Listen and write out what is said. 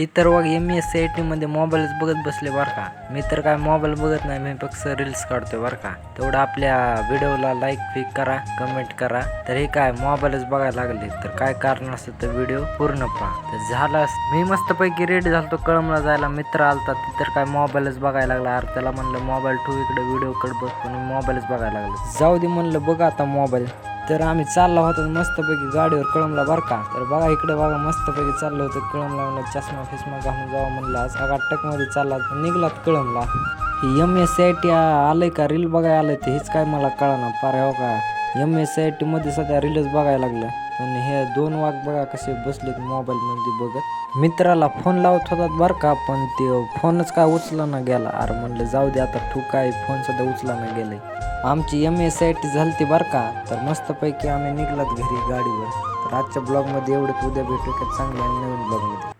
ही तर बघ MSCIT मध्ये मोबाईलच बघत बसले बरं का. मी तर काय मोबाईल बघत नाही, मी फक्त रील्स काढतोय बरं का. तेवढं आपल्या व्हिडिओला लाईक फिक करा, कमेंट करा. तर हे काय मोबाईलच बघायला लागले तर काय कारण असतं तर व्हिडिओ पूर्ण पहा. तर झाला मी मस्तपैकी रेडी झालतो कळमला जायला, मित्र आलता तर काय मोबाईलच बघायला लागला. अरे त्याला म्हणलं मोबाईल ठेव इकडे व्हिडिओकडे बघ, पण मोबाईलच बघायला लागला. जाऊ दे म्हणलं बघ आता मोबाईल. तर आम्ही चाललो होतो मस्तपैकी गाडीवर कळमला बरं का. तर बघा इकडे बघा मस्तपैकी चाललो होतं कळमला, म्हणलं चष्मा फिस्मा घालून जावं म्हणलं. आज मध्ये चालला निघलात कळमला. ही MSCIT आलंय का रील बघायला आलंय ते हेच काय मला कळना पार. हो का MSCIT मध्ये सध्या रीलच बघायला लागलं. पण हे दोन वाघ बघा कसे बसलेत मोबाईल मध्ये बघत. मित्राला फोन लावत होतात बरं का, पण ते फोनच काय उचला ना गेला. अरे म्हणलं जाऊ दे आता ठू काय फोन सुद्धा उचला ना गेले. आमची MSCIT झालती बरं का. तर मस्तपैकी आम्ही निघलात घरी गाडीवर. तर आजच्या ब्लॉगमध्ये एवढंच, उद्या भेटू का चांगल्या नवीन ब्लॉगमध्ये.